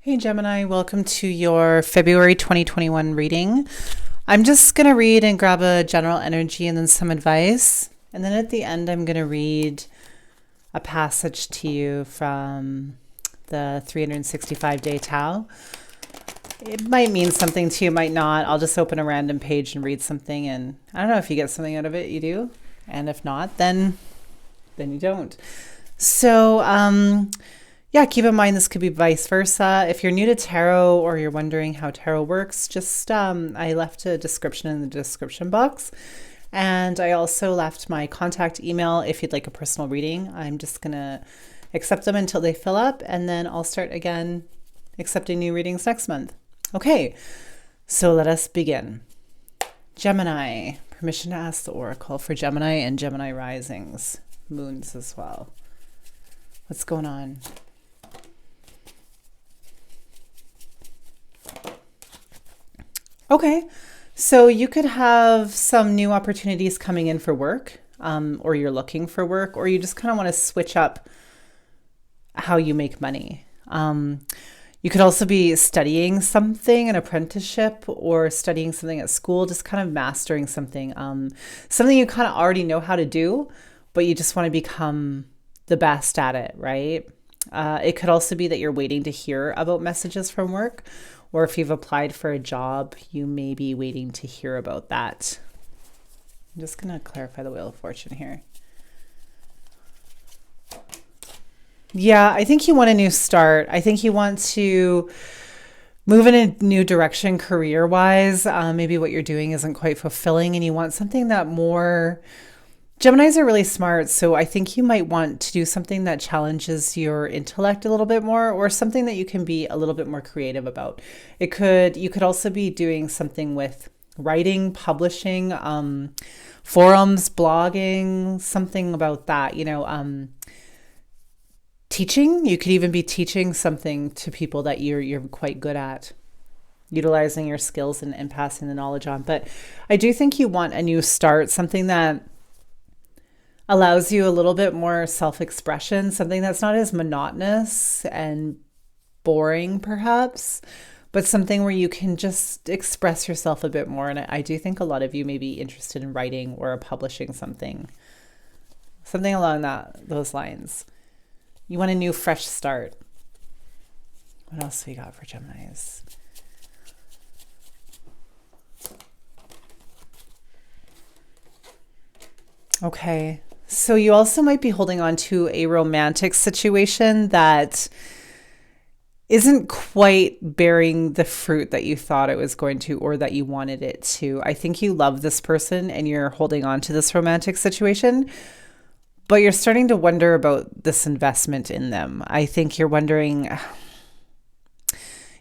Hey Gemini, welcome to your February 2021 reading. I'm just going to read and grab a general energy and then some advice. And then at the end, I'm going to read a passage to you from the 365-day Tao. It might mean something to you, might not. I'll just open a random page and read something. And I don't know, if you get something out of it, you do. And if not, then you don't. So, yeah, keep in mind this could be vice versa. If you're new to tarot or you're wondering how tarot works, just I left a description in the description box. And I also left my contact email if you'd like a personal reading. I'm just going to accept them until they fill up, and then I'll start again accepting new readings next month. Okay, so let us begin. Gemini, permission to ask the oracle for Gemini and Gemini risings, moons as well. What's going on? Okay, so you could have some new opportunities coming in for work, or you're looking for work, or you just kind of want to switch up how you make money. You could also be studying something, an apprenticeship, or studying something at school, just kind of mastering something, something you kind of already know how to do, but you just want to become the best at it, right? It could also be that you're waiting to hear about messages from work, or if you've applied for a job, you may be waiting to hear about that. I'm just going to clarify the Wheel of Fortune here. Yeah, I think you want a new start. I think you want to move in a new direction career-wise. Maybe what you're doing isn't quite fulfilling and you want something that more... Geminis are really smart, so I think you might want to do something that challenges your intellect a little bit more, or something that you can be a little bit more creative about. You could also be doing something with writing, publishing, forums, blogging, something about that, teaching. You could even be teaching something to people that you're quite good at, utilizing your skills and passing the knowledge on. But I do think you want a new start, something that allows you a little bit more self-expression, something that's not as monotonous and boring perhaps, but something where you can just express yourself a bit more. And I do think a lot of you may be interested in writing or publishing something along those lines. You want a new fresh start. What else we got for Geminis? Okay. So you also might be holding on to a romantic situation that isn't quite bearing the fruit that you thought it was going to, or that you wanted it to. I think you love this person and you're holding on to this romantic situation, but you're starting to wonder about this investment in them. I think you're wondering,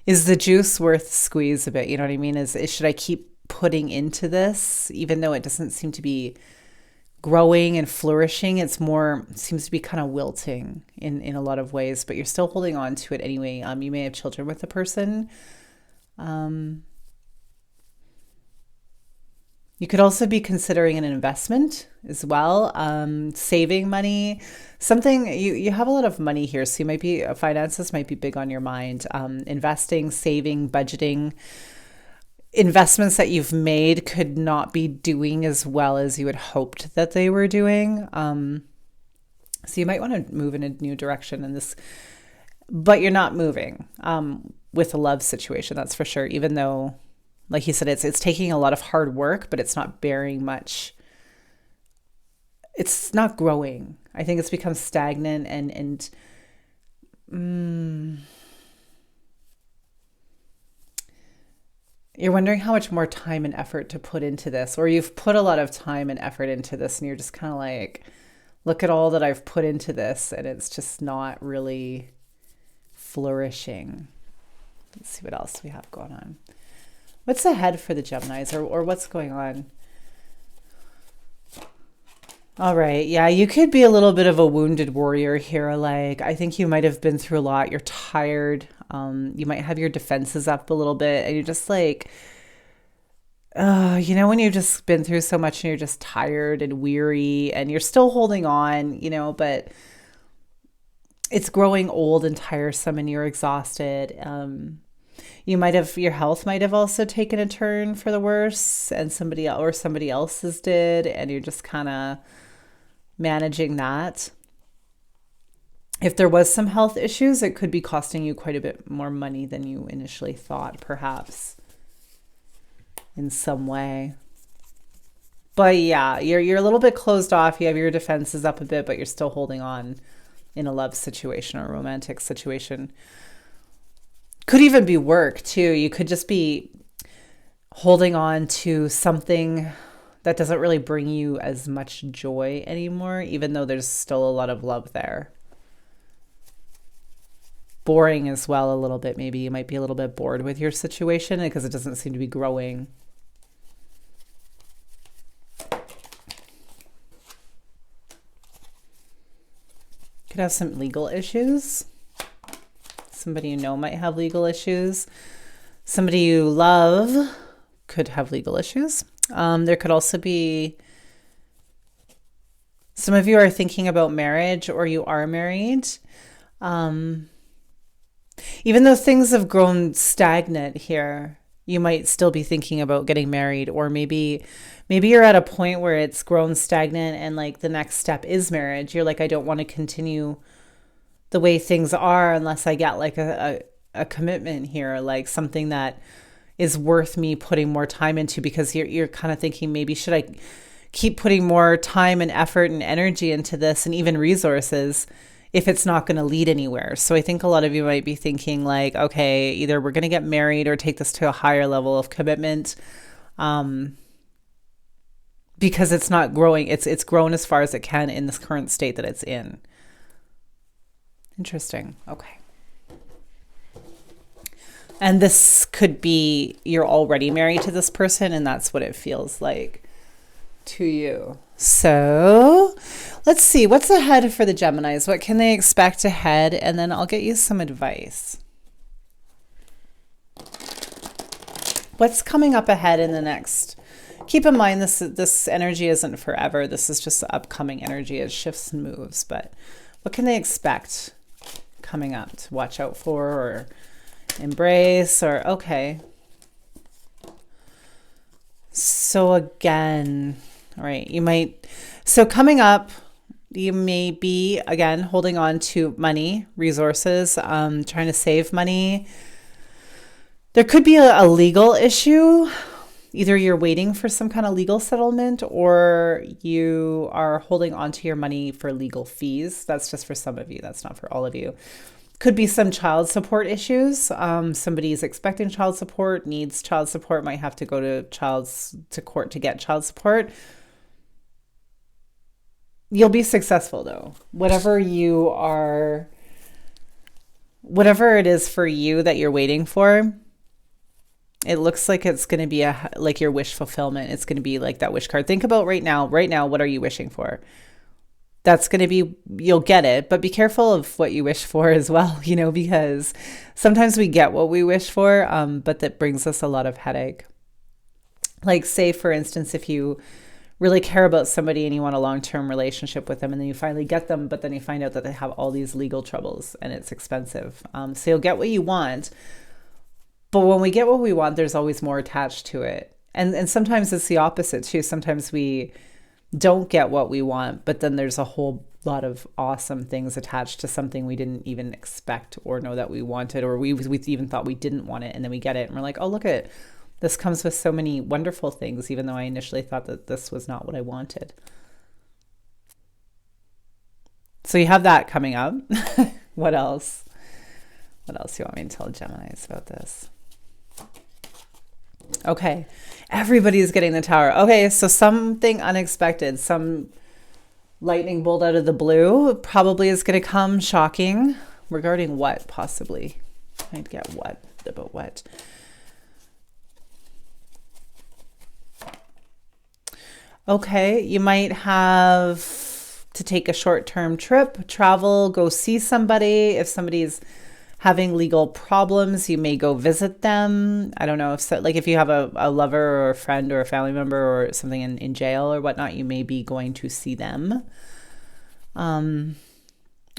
is the juice worth squeeze a bit? You know what I mean? Should I keep putting into this, even though it doesn't seem to be growing and flourishing? It seems to be kind of wilting in a lot of ways, but you're still holding on to it anyway. You may have children with the person. You could also be considering an investment as well, saving money, something. You have a lot of money here, so finances might be big on your mind. Investing, saving, budgeting. Investments that you've made could not be doing as well as you had hoped that they were doing. So you might want to move in a new direction in this, but you're not moving with a love situation, that's for sure. Even though, like you said, it's taking a lot of hard work, but it's not bearing much. It's not growing. I think it's become stagnant and you're wondering how much more time and effort to put into this, or you've put a lot of time and effort into this and you're just kind of like, look at all that I've put into this and it's just not really flourishing. Let's see what else we have going on. What's ahead for the Geminis, or what's going on? All right. Yeah, you could be a little bit of a wounded warrior here. Like, I think you might have been through a lot. You're tired. You might have your defenses up a little bit and you're just like, when you've just been through so much and you're just tired and weary and you're still holding on, but it's growing old and tiresome and you're exhausted. Your health might have also taken a turn for the worse, and somebody else's did, and you're just kind of managing that. If there was some health issues, it could be costing you quite a bit more money than you initially thought, perhaps, in some way. But yeah, you're a little bit closed off. You have your defenses up a bit, but you're still holding on in a love situation or a romantic situation. Could even be work too. You could just be holding on to something that doesn't really bring you as much joy anymore, even though there's still a lot of love there. Boring as well a little bit. Maybe you might be a little bit bored with your situation because it doesn't seem to be growing. Could have some legal issues. Somebody you know might have legal issues. Somebody you love could have legal issues. There could also be, some of you are thinking about marriage or you are married. Even though things have grown stagnant here, you might still be thinking about getting married, or maybe you're at a point where it's grown stagnant and like the next step is marriage. You're like, I don't want to continue the way things are unless I get like a commitment here, like something that is worth me putting more time into, because you're kind of thinking, maybe should I keep putting more time and effort and energy into this and even resources if it's not going to lead anywhere. So I think a lot of you might be thinking like, okay, either we're going to get married or take this to a higher level of commitment, because it's not growing. It's grown as far as it can in this current state that it's in. Interesting. Okay. And this could be you're already married to this person and that's what it feels like to you. So let's see what's ahead for the Geminis. What can they expect ahead? And then I'll get you some advice. What's coming up ahead in the next? Keep in mind this energy isn't forever. This is just the upcoming energy. It shifts and moves. But what can they expect coming up to watch out for or embrace? Or okay. So again, all right, so coming up, you may be, again, holding on to money, resources, trying to save money. There could be a legal issue. Either you're waiting for some kind of legal settlement or you are holding on to your money for legal fees. That's just for some of you. That's not for all of you. Could be some child support issues. Somebody is expecting child support, needs child support, might have to go to court to get child support. You'll be successful though. Whatever it is for you that you're waiting for, it looks like it's going to be like your wish fulfillment. It's going to be like that wish card. Think about right now, what are you wishing for? That's going to be, you'll get it, but be careful of what you wish for as well, because sometimes we get what we wish for, but that brings us a lot of headache. Like say, for instance, if you really care about somebody and you want a long-term relationship with them and then you finally get them, but then you find out that they have all these legal troubles and it's expensive. So you'll get what you want, but when we get what we want, there's always more attached to it. And sometimes it's the opposite too. Sometimes we don't get what we want, but then there's a whole lot of awesome things attached to something we didn't even expect or know that we wanted, or we even thought we didn't want it, and then we get it and we're like, oh, look at it. This comes with so many wonderful things, even though I initially thought that this was not what I wanted. So you have that coming up. What else? What else do you want me to tell Geminis about this? Okay. Everybody's getting the Tower. Okay, so something unexpected, some lightning bolt out of the blue probably is going to come, shocking. Regarding what, possibly? I'd get what? About what? Okay, you might have to take a short-term trip, travel, go see somebody. If somebody's having legal problems, you may go visit them. I don't know if you have a lover or a friend or a family member or something in jail or whatnot, you may be going to see them.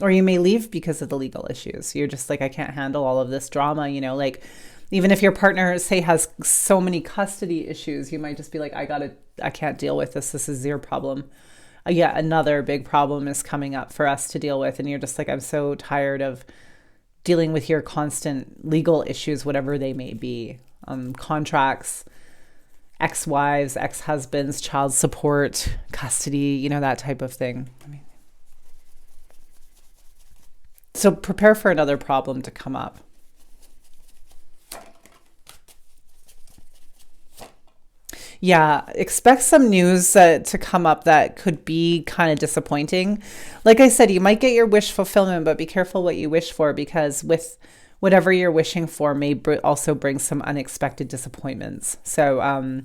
Or you may leave because of the legal issues. You're just like, I can't handle all of this drama, like even if your partner, say, has so many custody issues, you might just be like, I can't deal with this. This is your problem. Yet another big problem is coming up for us to deal with. And you're just like, I'm so tired of dealing with your constant legal issues, whatever they may be. Contracts, ex-wives, ex-husbands, child support, custody, that type of thing. So prepare for another problem to come up. Yeah, expect some news to come up that could be kind of disappointing. Like I said, you might get your wish fulfillment, but be careful what you wish for, because with whatever you're wishing for may also bring some unexpected disappointments. So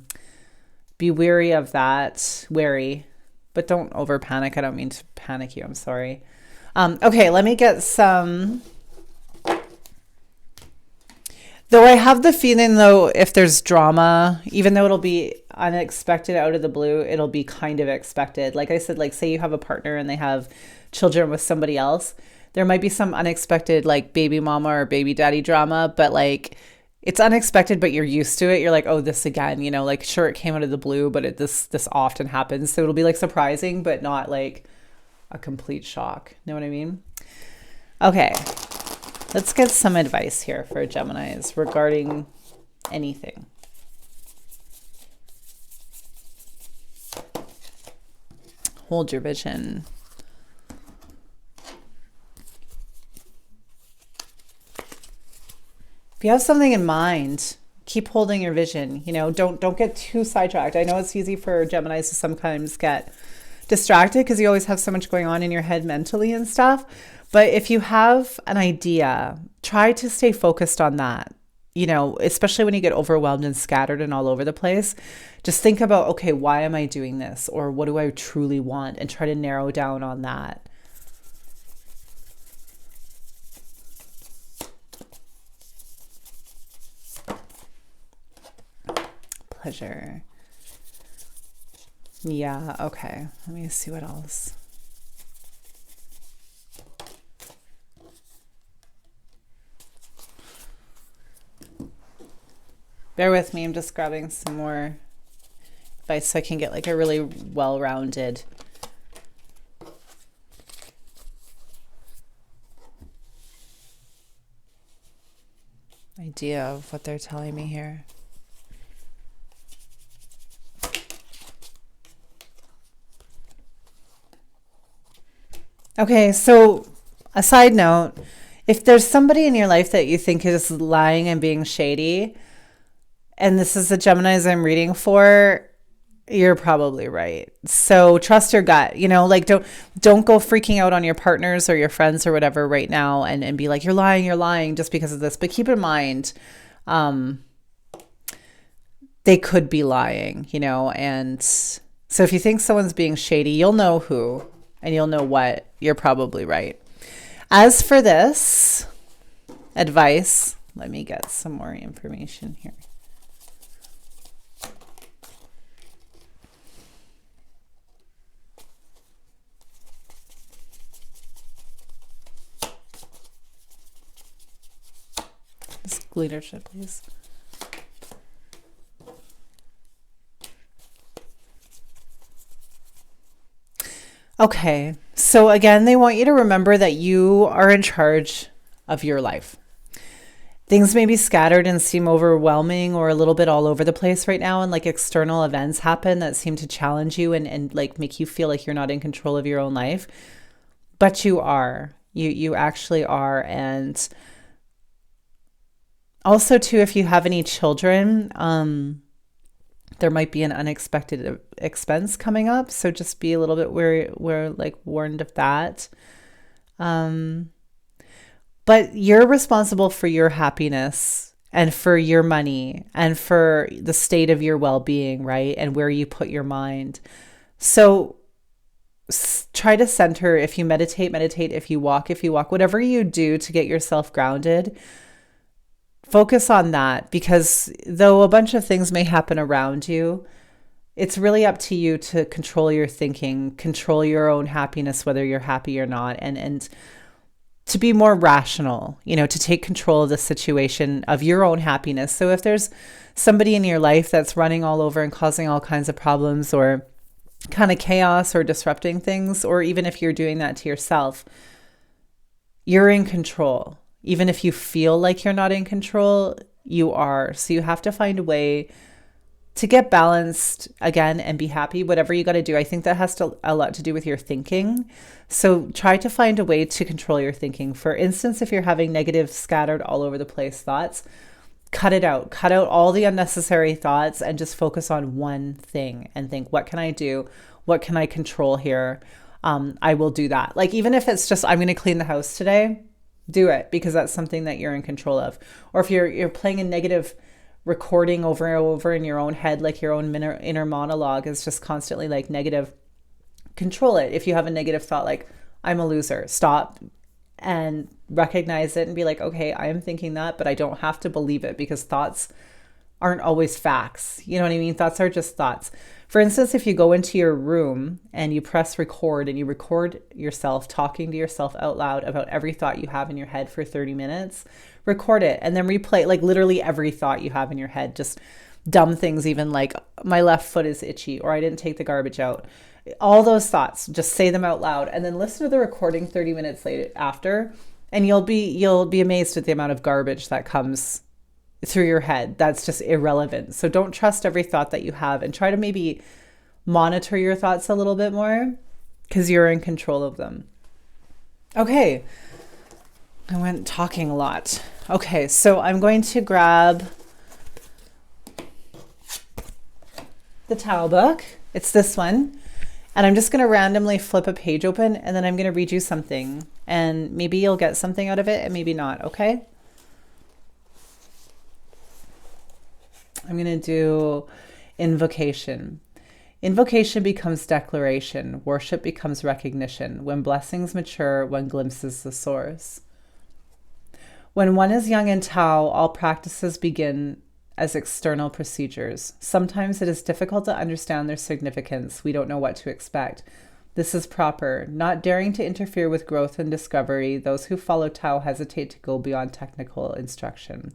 be wary of that. Wary, but don't over panic. I don't mean to panic you. I'm sorry. Okay, let me get some. Though I have the feeling, though, if there's drama, even though it'll be unexpected out of the blue, it'll be kind of expected. Like I said, like say you have a partner and they have children with somebody else, there might be some unexpected like baby mama or baby daddy drama, but like it's unexpected, but you're used to it. You're like, oh, this again, like sure, it came out of the blue, but this often happens. So it'll be like surprising, but not like a complete shock. Know what I mean? Okay. Let's get some advice here for Geminis regarding anything. Hold your vision. If you have something in mind, keep holding your vision. Don't get too sidetracked. I know it's easy for Geminis to sometimes get distracted because you always have so much going on in your head mentally and stuff. But if you have an idea, try to stay focused on that, especially when you get overwhelmed and scattered and all over the place. Just think about, okay, why am I doing this? Or what do I truly want? And try to narrow down on that. Pleasure. Yeah, okay. Let me see what else. Bear with me, I'm just grabbing some more advice so I can get like a really well-rounded idea of what they're telling me here. Okay, so a side note, if there's somebody in your life that you think is lying and being shady, and this is the Geminis I'm reading for, you're probably right. So trust your gut, like don't go freaking out on your partners or your friends or whatever right now and be like, you're lying just because of this. But keep in mind, they could be lying, and so if you think someone's being shady, you'll know who and you'll know what. You're probably right. As for this advice, let me get some more information here. Leadership, please. Okay, so again, they want you to remember that you are in charge of your life. Things may be scattered and seem overwhelming or a little bit all over the place right now, and like external events happen that seem to challenge you and like make you feel like you're not in control of your own life. But you are. You actually are. And also, too, if you have any children, there might be an unexpected expense coming up. So just be a little bit warned of that. But you're responsible for your happiness and for your money and for the state of your well-being, right? And where you put your mind. So try to center. If you meditate. If you walk, whatever you do to get yourself grounded, focus on that, because though a bunch of things may happen around you, it's really up to you to control your thinking, control your own happiness, whether you're happy or not. And to be more rational, to take control of the situation, of your own happiness. So if there's somebody in your life that's running all over and causing all kinds of problems or kind of chaos or disrupting things, or even if you're doing that to yourself, you're in control. Even if you feel like you're not in control, you are. So you have to find a way to get balanced again and be happy, whatever you got to do. I think that has a lot to do with your thinking. So try to find a way to control your thinking. For instance, if you're having negative, scattered all over the place thoughts, cut it out. Cut out all the unnecessary thoughts and just focus on one thing and think, what can I do? What can I control here? I will do that. Like, even if it's just, I'm going to clean the house today, do it, because that's something that you're in control of. Or if you're playing a negative recording over and over in your own head, like your own inner monologue is just constantly like negative, control it. If you have a negative thought like, I'm a loser, stop and recognize it and be like, okay, I am thinking that, but I don't have to believe it, because thoughts aren't always facts. You know what I mean? Thoughts are just thoughts. For instance, if you go into your room and you press record and you record yourself talking to yourself out loud about every thought you have in your head for 30 minutes, record it and then replay like literally every thought you have in your head. Just dumb things, even like my left foot is itchy, or I didn't take the garbage out. All those thoughts, just say them out loud and then listen to the recording 30 minutes later after, and you'll be amazed at the amount of garbage that comes through your head that's just irrelevant. So don't trust every thought that you have, and try to maybe monitor your thoughts a little bit more, because you're in control of them. Okay, I went talking a lot. Okay, so I'm going to grab the Tarot book. It's this one. And I'm just going to randomly flip a page open, and then I'm going to read you something, and maybe you'll get something out of it and maybe not. Okay. I'm going to do invocation. Invocation becomes declaration. Worship becomes recognition. When blessings mature, one glimpses the source. When one is young in Tao, all practices begin as external procedures. Sometimes it is difficult to understand their significance. We don't know what to expect. This is proper. Not daring to interfere with growth and discovery, those who follow Tao hesitate to go beyond technical instruction.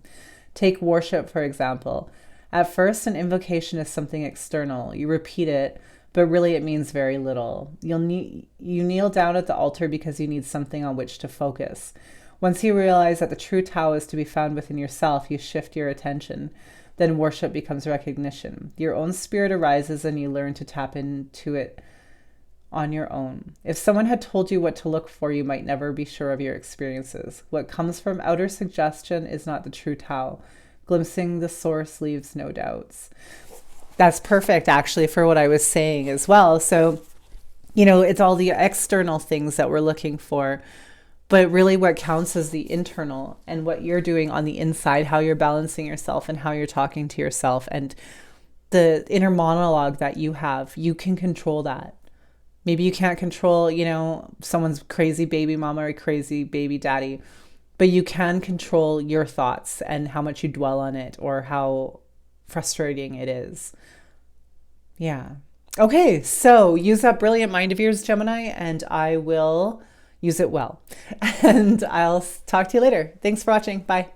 Take worship, for example. At first, an invocation is something external. You repeat it, but really it means very little. You kneel down at the altar because you need something on which to focus. Once you realize that the true Tao is to be found within yourself, you shift your attention. Then worship becomes recognition. Your own spirit arises and you learn to tap into it on your own. If someone had told you what to look for, you might never be sure of your experiences. What comes from outer suggestion is not the true Tao. Glimpsing the source leaves no doubts. That's perfect, actually, for what I was saying as well. So, it's all the external things that we're looking for. But really what counts is the internal, and what you're doing on the inside, how you're balancing yourself and how you're talking to yourself, and the inner monologue that you have. You can control that. Maybe you can't control, someone's crazy baby mama or crazy baby daddy, but you can control your thoughts and how much you dwell on it or how frustrating it is. Yeah. Okay, so use that brilliant mind of yours, Gemini, and I will use it well. And I'll talk to you later. Thanks for watching. Bye.